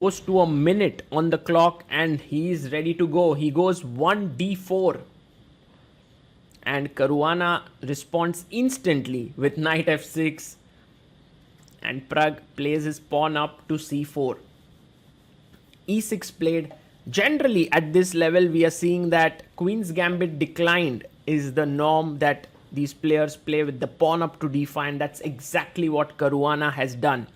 Goes to a minute on the clock and he's ready to go. He goes 1d4 and Caruana responds instantly with knight f6 and Pragg plays his pawn up to c4. e6 played. Generally at this level we are seeing that Queen's Gambit declined is the norm that these players play with the pawn up to d5, and that's exactly what Caruana has done.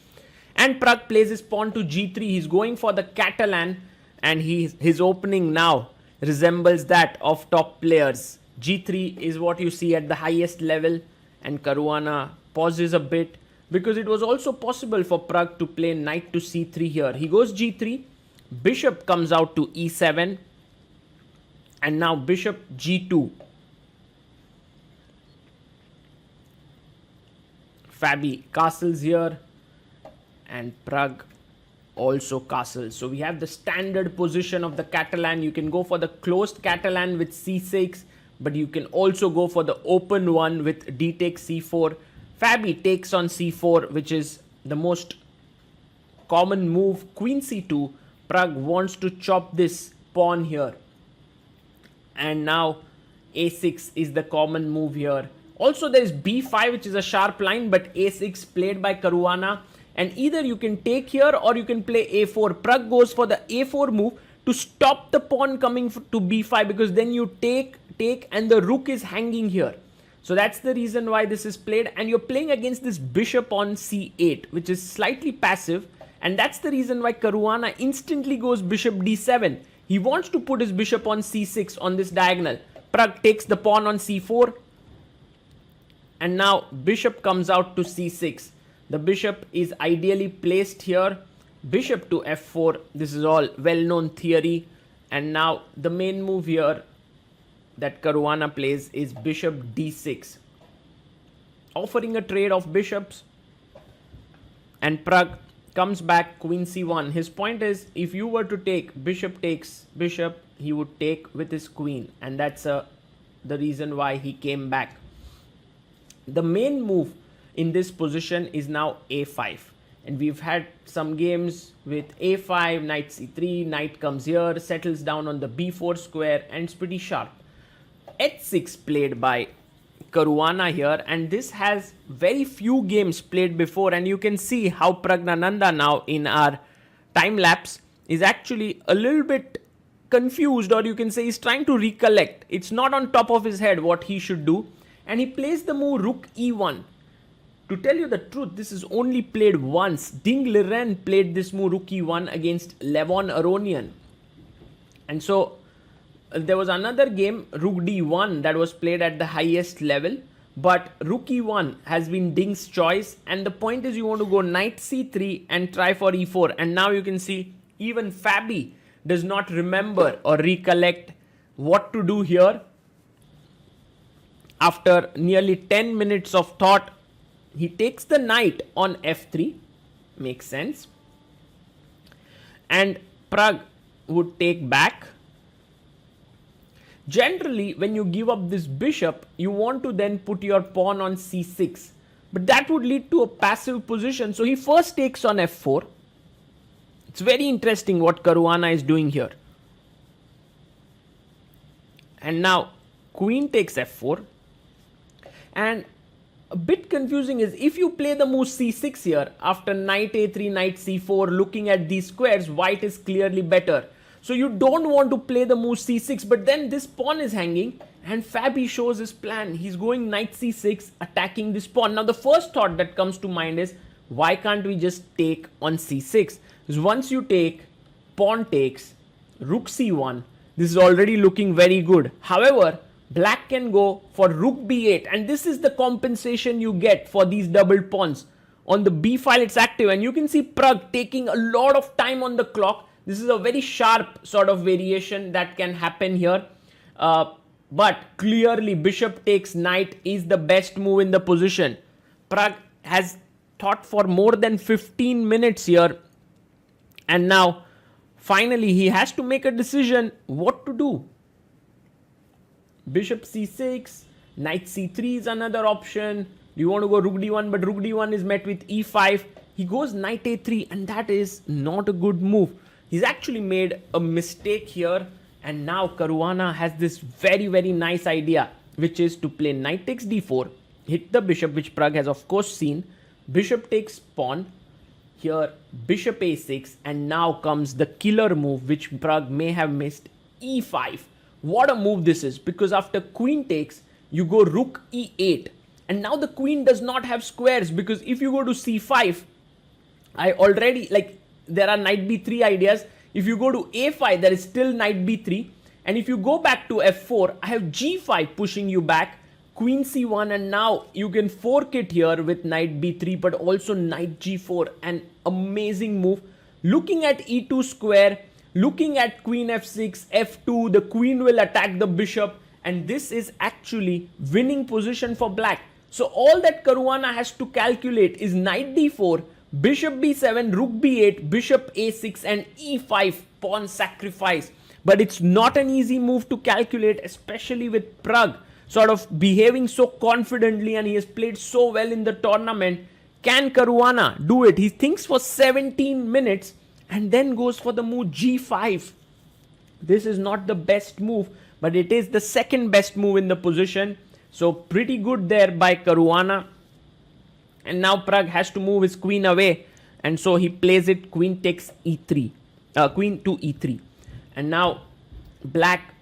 And Pragg plays his pawn to g3. He's going for the Catalan, and his opening now resembles that of top players. g3 is what you see at the highest level, and Caruana pauses a bit because it was also possible for Pragg to play knight to c3 here. He goes g3, bishop comes out to e7, and now bishop g2. Fabi castles here, and Pragg also castles. So we have the standard position of the Catalan. You can go for the closed Catalan with c6, but you can also go for the open one with d takes c4. Fabi takes on c4, which is the most common move. Queen c2. Pragg wants to chop this pawn here, and now a6 is the common move here. Also there is b5, which is a sharp line, but a6 played by Caruana, and either you can take here or you can play a4. Pragg goes for the a4 move to stop the pawn coming to b5, because then you take and the rook is hanging here. So that's the reason why this is played, and you're playing against this bishop on c8, which is slightly passive, and that's the reason why Caruana instantly goes bishop d7. He wants to put his bishop on c6 on this diagonal. Pragg takes the pawn on c4, and now bishop comes out to c6. The bishop is ideally placed here. Bishop to f4. This is all well-known theory. And now the main move here that Caruana plays is bishop d6, offering a trade of bishops. And Pragg comes back queen c1. His point is, if you were to take bishop takes bishop, he would take with his queen, and that's the reason why he came back. The main move in this position is now a5, and we've had some games with a5, knight c3, knight comes here, settles down on the b4 square, and it's pretty sharp. h6 played by Caruana here, and this has very few games played before, and you can see how Praggnanandhaa now in our time lapse is actually a little bit confused, or you can say he's trying to recollect. It's not on top of his head what he should do, and he plays the move rook e1. To tell you the truth, this is only played once. Ding Liren played this move rook e1 against Levon Aronian. And so there was another game, rook d1, that was played at the highest level. But rook e1 has been Ding's choice. And the point is, you want to go knight c3 and try for e4. And now you can see even Fabi does not remember or recollect what to do here. After nearly 10 minutes of thought, he takes the knight on f3. Makes sense. And Pragg would take back. Generally, when you give up this bishop, you want to then put your pawn on c6. But that would lead to a passive position. So he first takes on f4. It's very interesting what Caruana is doing here. And now queen takes f4. And a bit confusing is, if you play the move c6 here, after knight a3, knight c4, looking at these squares, white is clearly better. So you don't want to play the move c6, but then this pawn is hanging, and Fabi shows his plan. He's going knight c6, attacking this pawn. Now the first thought that comes to mind is, why can't we just take on c6? Because once you take, pawn takes, rook c1, this is already looking very good. However, black can go for rook b8, and this is the compensation you get for these doubled pawns. On the b file it's active, and you can see Pragg taking a lot of time on the clock. This is a very sharp sort of variation that can happen here. But clearly bishop takes knight is the best move in the position. Pragg has thought for more than 15 minutes here, and now finally he has to make a decision what to do. Bishop c6, knight c3 is another option. You want to go rook d1, but rook d1 is met with e5. he goes knight a3, and that is not a good move. He's actually made a mistake here, and now Caruana has this very, very nice idea, which is to play knight takes d4, hit the bishop, which Pragg has of course seen. Bishop takes pawn, here bishop a6, and now comes the killer move which Pragg may have missed, e5. What a move this is, because after queen takes, you go rook e8, and now the queen does not have squares, because if you go to c5, I already, like, there are knight b3 ideas. If you go to a5, there is still knight b3, and if you go back to f4, I have g5 pushing you back, queen c1, and now you can fork it here with knight b3, but also knight g4, an amazing move. Looking at e2 square, looking at queen f6, f2, the queen will attack the bishop, and this is actually winning position for black. So all that Caruana has to calculate is knight d4, bishop b7, rook b8, bishop a6, and e5, pawn sacrifice. But it's not an easy move to calculate, especially with Pragg sort of behaving so confidently, and he has played so well in the tournament. Can Caruana do it? He thinks for 17 minutes and then goes for the move g5. This is not the best move, but it is the second best move in the position. So pretty good there by Caruana. And now Pragg has to move his queen away, and so he plays it queen takes e3, queen to e3. And now black,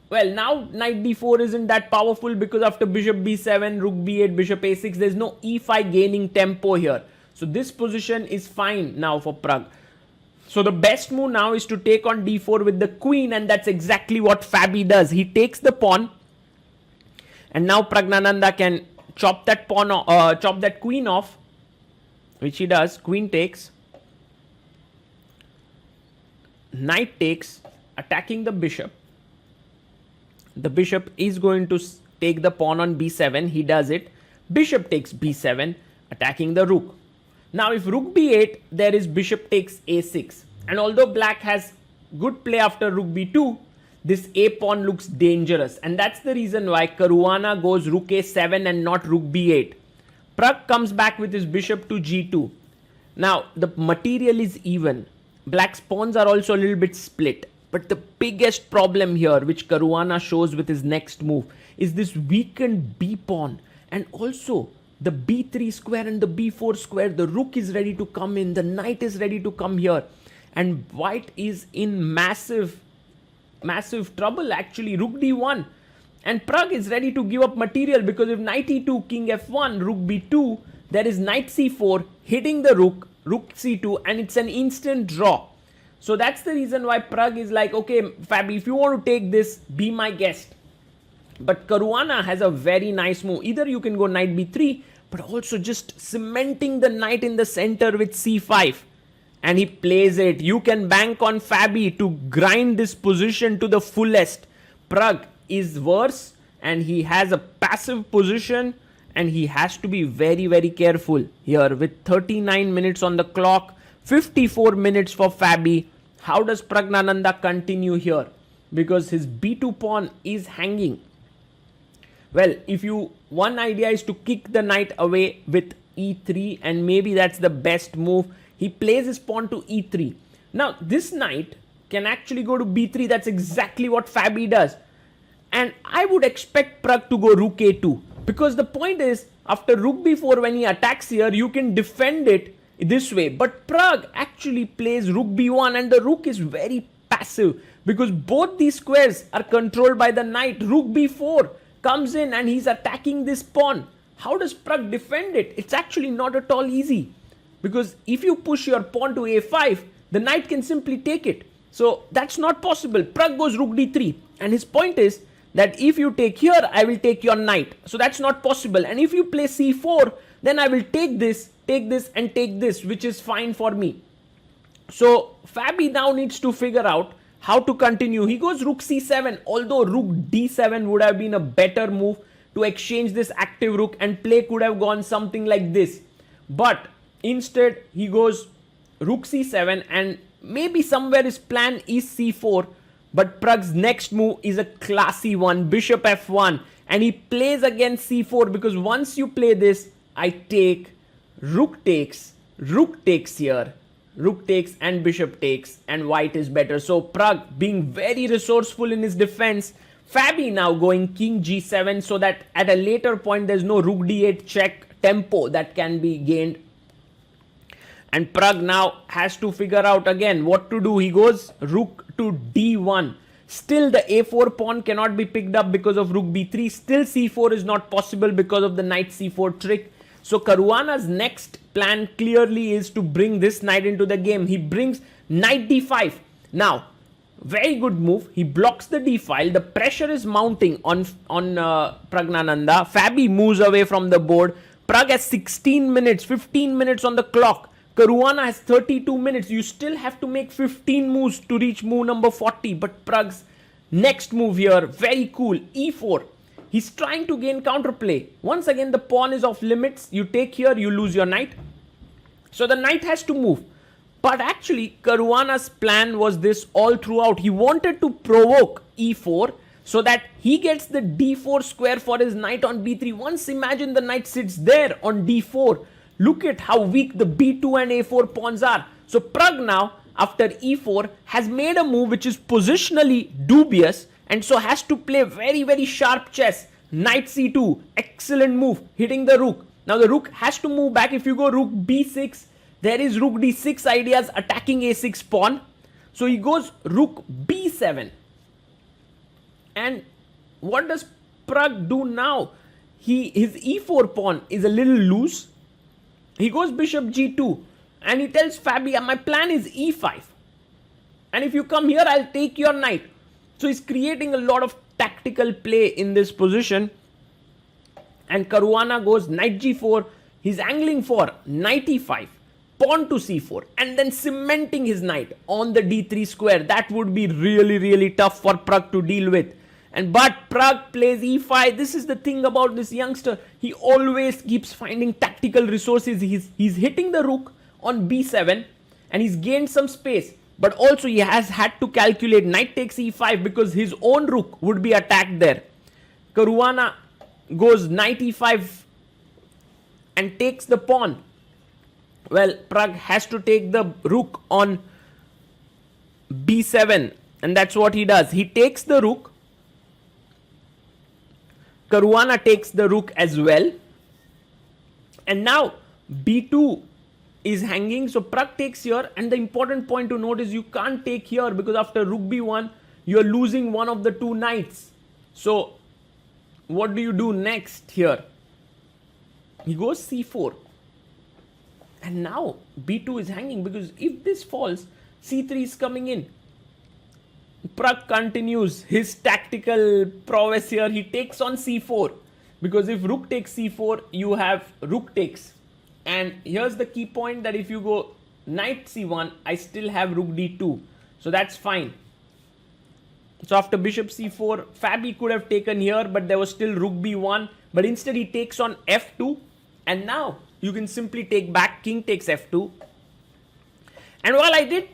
well, now knight d4 isn't that powerful, because after bishop b7, rook b8, bishop a6, there's no e5 gaining tempo here. So this position is fine now for Pragg. So the best move now is to take on d4 with the queen, and that's exactly what Fabi does. He takes the pawn, and now Praggnanandhaa can chop that pawn, chop that queen off, which he does. Queen takes, knight takes, attacking the bishop. The bishop is going to take the pawn on b7. He does it. Bishop takes b7, attacking the rook. Now if rook b8, there is bishop takes a6. And although black has good play after rook b2, this a pawn looks dangerous. And that's the reason why Caruana goes rook a7 and not rook b8. Pragg comes back with his bishop to g2. Now the material is even. Black's pawns are also a little bit split. But the biggest problem here, which Caruana shows with his next move, is this weakened b pawn. And also the b3 square and the b4 square. The rook is ready to come in. The knight is ready to come here. And white is in massive trouble actually. Rook d1. And Pragg is ready to give up material, because if knight e2, king f1, rook b2, there is knight c4 hitting the rook, rook c2, and it's an instant draw. So that's the reason why Pragg is like, okay, Fabi, if you want to take this, be my guest. But Caruana has a very nice move. Either you can go knight b3, but also just cementing the knight in the center with c5. And he plays it. You can bank on Fabi to grind this position to the fullest. Pragg is worse, and he has a passive position, and he has to be very, very careful here. With 39 minutes on the clock, 54 minutes for Fabi. How does Praggnanandhaa continue here? Because his b2 pawn is hanging. Well, one idea is to kick the knight away with e3, and maybe that's the best move. He plays his pawn to e3. Now, this knight can actually go to b3. That's exactly what Fabi does. And I would expect Pragg to go rook a2. Because the point is, after rook b4, when he attacks here, you can defend it this way. But Pragg actually plays rook b1, and the rook is very passive, because both these squares are controlled by the knight. Rook b4 comes in and he's attacking this pawn. How does Pragg defend it? It's actually not at all easy, because if you push your pawn to a5, the knight can simply take it. So that's not possible. Pragg goes rook d3, and his point is that if you take here, I will take your knight. So that's not possible. And if you play c4, then I will take this, and take this, which is fine for me. So Fabi now needs to figure out how to continue. He goes rook c7, although rook d7 would have been a better move to exchange this active rook, and play could have gone something like this. But instead, he goes rook c7, and maybe somewhere his plan is c4. But Pragg's next move is a classy one, bishop f1. And he plays against c4, because once you play this, I take, rook takes, rook takes here, rook takes and bishop takes, and white is better. So Pragg being very resourceful in his defense. Fabi now going king g7 so that at a later point there's no rook d8 check tempo that can be gained. And Pragg now has to figure out again what to do. He goes rook to d1. Still the a4 pawn cannot be picked up because of rook b3. Still c4 is not possible because of the knight c4 trick. So Caruana's next plan clearly is to bring this knight into the game. He brings knight d5. Now, very good move. He blocks the d file. The pressure is mounting on Praggnanandhaa. Fabi moves away from the board. Pragg has 16 minutes, 15 minutes on the clock. Caruana has 32 minutes. You still have to make 15 moves to reach move number 40. But Pragg's next move here, very cool, e4. He's trying to gain counterplay. Once again, the pawn is off limits. You take here, you lose your knight. So the knight has to move. But actually, Caruana's plan was this all throughout. He wanted to provoke e4 so that he gets the d4 square for his knight on b3. Once imagine the knight sits there on d4. Look at how weak the b2 and a4 pawns are. So Pragg now, after e4, has made a move which is positionally dubious and so has to play very, very sharp chess. Knight c2, excellent move, hitting the rook. Now the rook has to move back. If you go rook b6, there is rook d6 ideas attacking a6 pawn. So he goes rook b7. And what does Pragg do now? His e4 pawn is a little loose. He goes bishop g2 and he tells Fabi, my plan is e5. And if you come here, I'll take your knight. So he's creating a lot of tactical play in this position. And Caruana goes knight g4. He's angling for knight e5, pawn to c4, and then cementing his knight on the d3 square. That would be really, really tough for Pragg to deal with. But Pragg plays e5. This is the thing about this youngster. He always keeps finding tactical resources. He's hitting the rook on b7 and he's gained some space. But also he has had to calculate knight takes e5 because his own rook would be attacked there. Caruana goes knight e5 and takes the pawn. Well, Pragg has to take the rook on b7 and that's what he does. He takes the rook. Caruana takes the rook as well. And now b2 is hanging. So Pragg takes here. And the important point to note is you can't take here because after rook b1, you're losing one of the two knights. So what do you do next here? He goes c4. And now b2 is hanging because if this falls, c3 is coming in. Pragg continues his tactical prowess here. He takes on c4 because if rook takes c4, you have rook takes. And here's the key point that if you go knight c1, I still have rook d2. So that's fine. So after bishop c4, Fabi could have taken here, but there was still rook b1. But instead he takes on f2. And now you can simply take back, king takes f2. And while I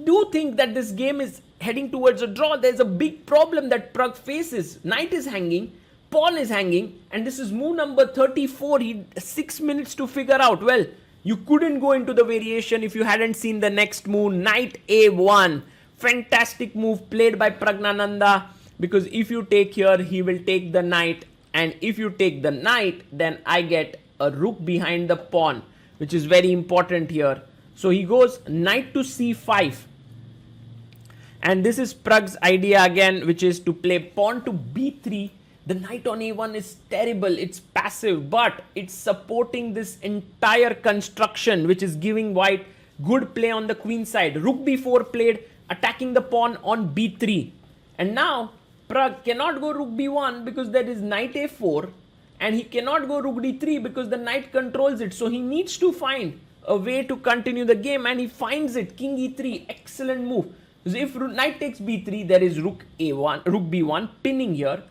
do think that this game is heading towards a draw, there's a big problem that Pragg faces. Knight is hanging, pawn is hanging, and this is move number 34. He 6 minutes to figure out. Well, you couldn't go into the variation if you hadn't seen the next move, knight a1. Fantastic move played by Praggnanandhaa, because if you take here, he will take the knight, and if you take the knight, then I get a rook behind the pawn, which is very important here. So he goes knight to c5. And this is Pragg's idea again, which is to play pawn to b3. The knight on a1 is terrible. It's passive, but it's supporting this entire construction, which is giving white good play on the queen side. Rook b4 played, attacking the pawn on b3. And now Pragg cannot go rook b1 because there is knight a4. And he cannot go rook d3 because the knight controls it. So he needs to find a way to continue the game, and he finds it. King e3, excellent move. So if knight takes b3, there is rook a1, rook b1 pinning here.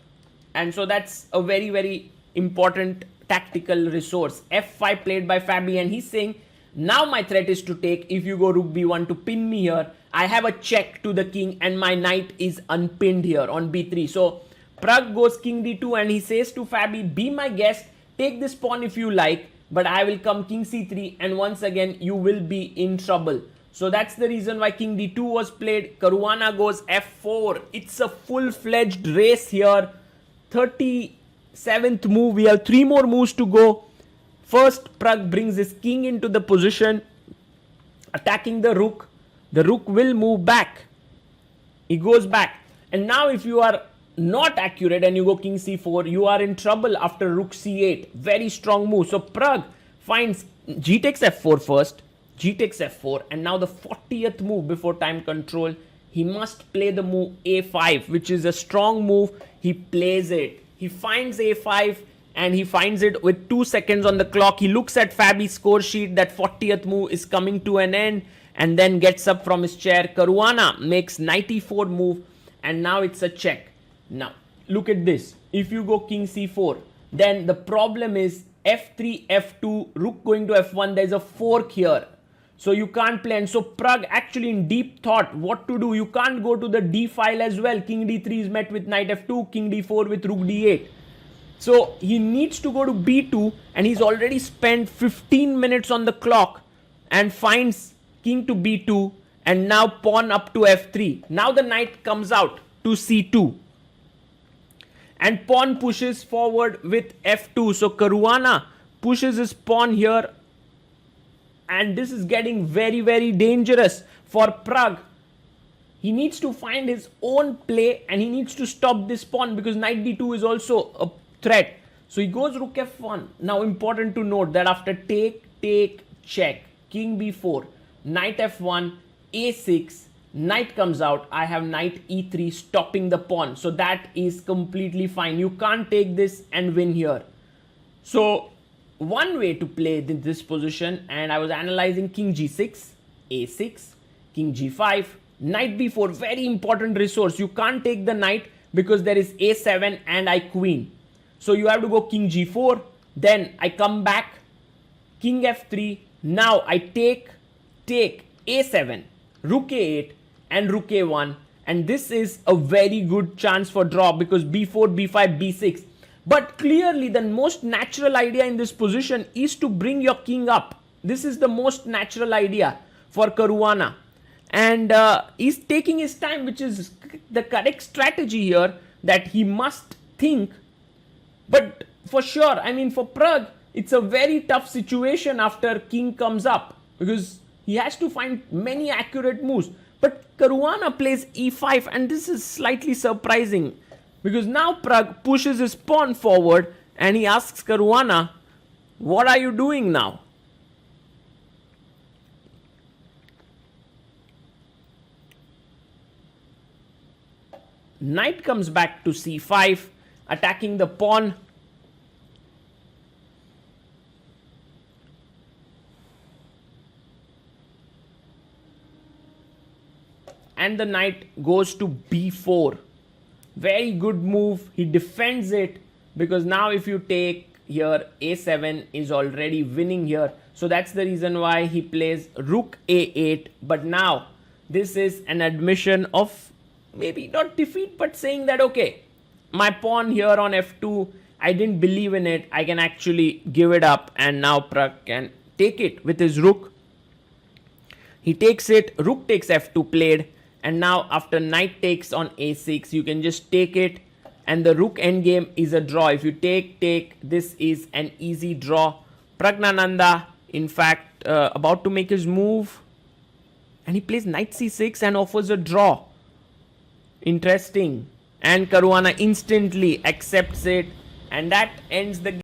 And so that's a very, very important tactical resource. f5 played by Fabi, and he's saying, now my threat is to take. If you go rook b1 to pin me here, I have a check to the king and my knight is unpinned here on b3. So Pragg goes king d2 and he says to Fabi, be my guest, take this pawn if you like, but I will come king c3, and once again you will be in trouble. So that's the reason why king d2 was played. Caruana goes f4. It's a full-fledged race here. 37th move. We have 3 more moves to go. First, Pragg brings his king into the position, attacking the rook. The rook will move back. He goes back. And now if you are not accurate and you go king c4, you are in trouble after rook c8. Very strong move. So Pragg finds g takes f4 first, g takes f4, and now the 40th move before time control. He must play the move a5, which is a strong move. He plays it. He finds a5 and he finds it with 2 seconds on the clock. He looks at Fabi's score sheet that 40th move is coming to an end, and then gets up from his chair. Caruana makes knight e4 move, and now it's a check. Now look at this. If you go king c4, then the problem is f3, f2, rook going to f1. There's a fork here, so you can't play. And so Pragg actually in deep thought what to do. You can't go to the d file as well. King d3 is met with knight f2, king d4 with rook d8. So he needs to go to b2, and he's already spent 15 minutes on the clock, and finds king to b2, and now pawn up to f3. Now the knight comes out to c2, and pawn pushes forward with f2. So Caruana pushes his pawn here, and this is getting very, very dangerous for Pragg. He needs to find his own play, and he needs to stop this pawn, because knight d2 is also a threat. So he goes rook f1. Now important to note that after take, check, king b4, knight f1, a6, knight comes out. I have knight e3 stopping the pawn. So that is completely fine. You can't take this and win here. So one way to play this position, and I was analyzing king g6, a6, king g5, knight b4, very important resource. You can't take the knight because there is a7 and I queen. So you have to go king g4, then I come back, king f3, now I take a7, rook a8 and rook a1, and this is a very good chance for draw because b4, b5, b6. But clearly the most natural idea in this position is to bring your king up. This is the most natural idea for Caruana, and he's taking his time, which is the correct strategy here, that he must think. But for sure, I mean, for Pragg, it's a very tough situation after king comes up, because he has to find many accurate moves. But Caruana plays e5, and this is slightly surprising, because now Pragg pushes his pawn forward and he asks Caruana, what are you doing now? Knight comes back to c5, attacking the pawn. And the knight goes to b4. Very good move. He defends it, because now if you take here, a7 is already winning here. So that's the reason why he plays rook a8. But now this is an admission of maybe not defeat, but saying that, okay, my pawn here on f2, I didn't believe in it. I can actually give it up, and now Pragg can take it with his rook. He takes it, rook takes f2 played. And now after knight takes on a6, you can just take it, and the rook endgame is a draw. If you take, this is an easy draw. Praggnanandhaa, in fact, about to make his move, and he plays knight c6 and offers a draw. Interesting. And Caruana instantly accepts it, and that ends the game.